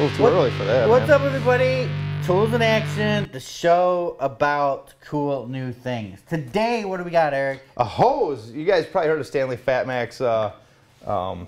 A little too early for that. What's up, everybody? Tools in Action, the show about cool new things. Today, what do we got, Eric? A hose. You guys probably heard of Stanley Fatmax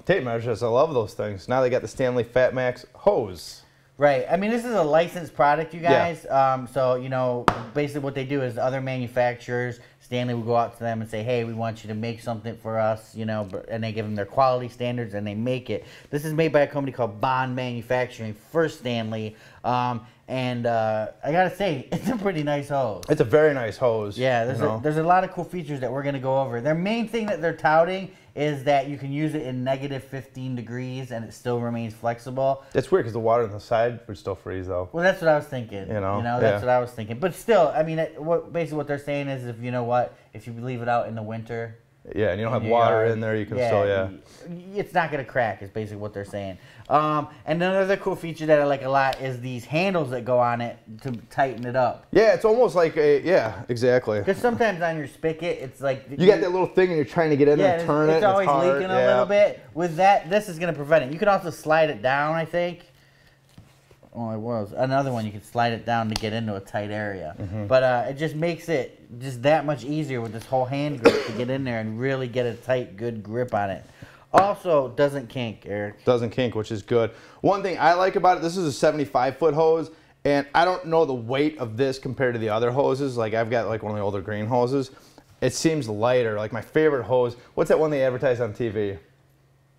tape measures. I love those things. Now they got the Stanley Fatmax hose. Right. I mean, this is a licensed product, you guys. Yeah. So, you know, basically what they do is other manufacturers, Stanley will go out to them and say, hey, we want you to make something for us, you know, and they give them their quality standards and they make it. This is made by a company called Bond Manufacturing for Stanley. I gotta say, it's a pretty nice hose. It's a very nice hose. Yeah, there's a lot of cool features that we're gonna go over. Their main thing that they're touting is that you can use it in negative 15 degrees and it still remains flexible. It's weird because the water on the side would still freeze though. Well, that's what I was thinking. You know that's what I was thinking. But still, I mean, basically what they're saying is, if you know what, if you leave it out in the winter. Yeah, and you don't have water in there, you can still, it's not going to crack, is basically what they're saying. And another cool feature that I like a lot is these handles that go on it to tighten it up. Yeah, it's almost like exactly. Because sometimes on your spigot, it's like... You got that little thing and you're trying to get in there and turn it. It's always leaking a little bit. With that, this is going to prevent it. You can also slide it down, I think. Oh, it was. Another one, you can slide it down to get into a tight area. Mm-hmm. But it just makes it just that much easier with this whole hand grip to get in there and really get a tight, good grip on it. Also, doesn't kink, Eric. Doesn't kink, which is good. One thing I like about it, this is a 75-foot hose, and I don't know the weight of this compared to the other hoses. Like, I've got like one of the older green hoses. It seems lighter. Like, my favorite hose, what's that one they advertise on TV?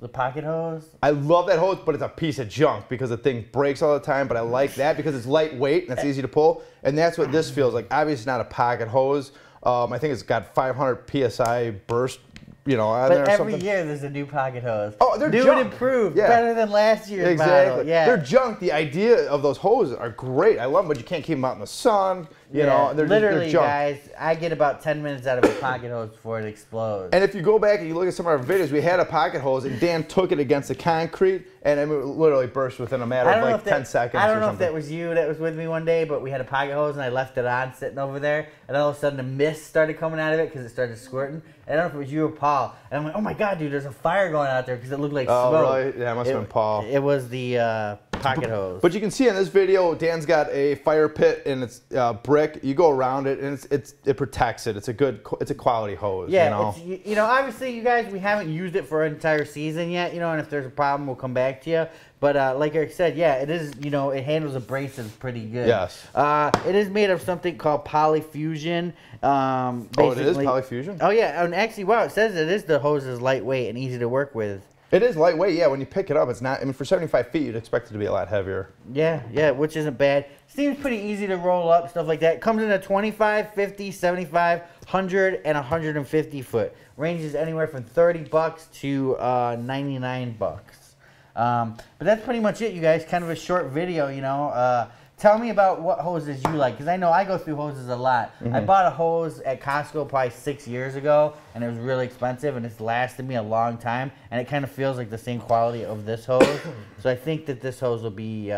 The pocket hose? I love that hose, but it's a piece of junk because the thing breaks all the time, but I like that because it's lightweight and it's easy to pull, and that's what this feels like. Obviously, it's not a pocket hose. I think it's got 500 PSI burst, you know, on there or something. But every year there's a new pocket hose. Oh, they're new junk. and improved. Yeah. Better than last year's model. Yeah. They're junk. The idea of those hoses are great. I love them, but you can't keep them out in the sun. You know, they're literally, junk. guys, I get about 10 minutes out of a pocket hose before it explodes. And if you go back and you look at some of our videos, we had a pocket hose, and Dan took it against the concrete, and it literally burst within a matter of like 10 seconds. I don't know if that was you that was with me one day, but we had a pocket hose, and I left it on sitting over there, and all of a sudden a mist started coming out of it because it started squirting. And I don't know if it was you or Paul. And I'm like, oh my God, dude, there's a fire going out there because it looked like smoke. Oh, really? Yeah, it must have been Paul. It was the pocket hose. But you can see in this video, Dan's got a fire pit and it's brick. You go around it and it protects it. It's a quality hose. Yeah, you know, obviously, you guys, we haven't used it for an entire season yet. You know, and if there's a problem, we'll come back to you. But like Eric said, yeah, it is. You know, it handles abrasives pretty good. Yes. It is made of something called polyfusion. Oh, it is polyfusion? Oh yeah, and actually, wow, it says it is the hose is lightweight and easy to work with. It is lightweight, yeah. When you pick it up, it's not. I mean, for 75 feet, you'd expect it to be a lot heavier. Yeah, which isn't bad. Seems pretty easy to roll up, stuff like that. Comes in a 25, 50, 75, 100, and 150 foot. Ranges anywhere from $30 to 99 bucks. But that's pretty much it, you guys. Kind of a short video, you know. Tell me about what hoses you like, because I know I go through hoses a lot. Mm-hmm. I bought a hose at Costco probably 6 years ago, and it was really expensive, and it's lasted me a long time, and it kind of feels like the same quality of this hose. So I think that this hose will be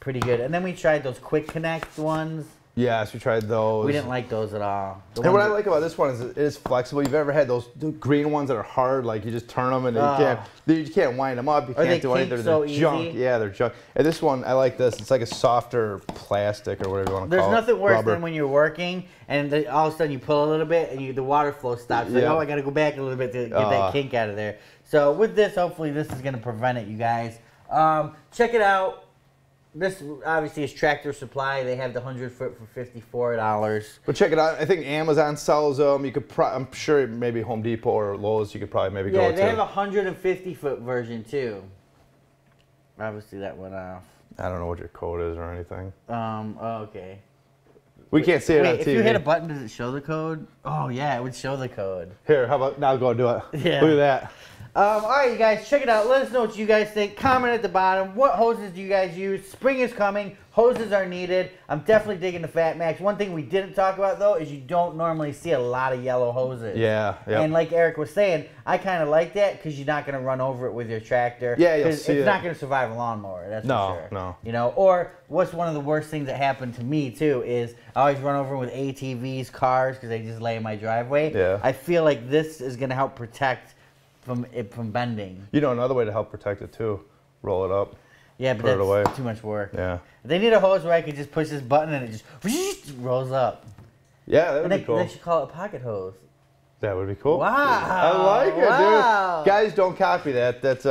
pretty good. And then we tried those quick connect ones. Yes, we tried those. We didn't like those at all. And what I like about this one is it is flexible. You've ever had those green ones that are hard, like you just turn them and you can't wind them up. You can't do anything. They're junk. Yeah, they're junk. And this one, I like this. It's like a softer plastic or whatever you want to call it. There's nothing worse than when you're working and all of a sudden you pull a little bit and the water flow stops. Like, oh, I got to go back a little bit to get that kink out of there. So with this, hopefully this is going to prevent it, you guys. Check it out. This obviously is Tractor Supply. They have the 100 foot for $54. But check it out. I think Amazon sells them. You could, I'm sure maybe Home Depot or Lowe's. You could probably maybe go to. Yeah, they have a 150 foot version too. Obviously that went off. I don't know what your code is or anything. Oh, okay. We can't see it on TV. If you hit a button, does it show the code? Oh yeah, it would show the code. Here, how about now? Go do it. Yeah. Look at that. All right, you guys, check it out. Let us know what you guys think. Comment at the bottom. What hoses do you guys use? Spring is coming. Hoses are needed. I'm definitely digging the Fatmax. One thing we didn't talk about, though, is you don't normally see a lot of yellow hoses. Yeah. Yep. And like Eric was saying, I kind of like that because you're not going to run over it with your tractor. Yeah, you'll see it's not going to survive a lawnmower, that's for sure. No. You know, or what's one of the worst things that happened to me, too, is I always run over with ATVs, cars, because they just lay in my driveway. Yeah. I feel like this is going to help protect from bending. You know, another way to help protect it, too, roll it up. Yeah, but put it away. that's too much work. Yeah. They need a hose where I could just push this button and it just rolls up. Yeah, that would be cool. They should call it a pocket hose. That would be cool. Wow. I like it, dude. Guys, don't copy that. That's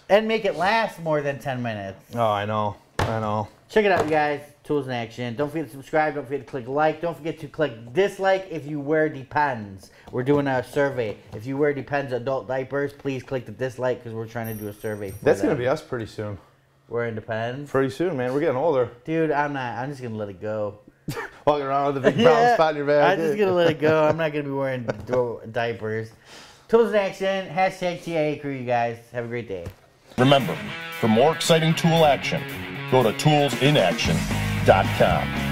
And make it last more than 10 minutes. Oh, I know. I know. Check it out, you guys. Tools in action. Don't forget to subscribe. Don't forget to click like. Don't forget to click dislike if you wear Depends. We're doing a survey. If you wear Depends adult diapers, please click the dislike because we're trying to do a survey for That's going to be us pretty soon. Wearing Depends? Pretty soon, man. We're getting older. Dude, I'm not. I'm just going to let it go. Walking around with a big brown spot in your back. I'm just going to let it go. I'm not going to be wearing diapers. Tools in action. Hashtag TIA crew, you guys. Have a great day. Remember, for more exciting tool action, go to toolsinaction.com.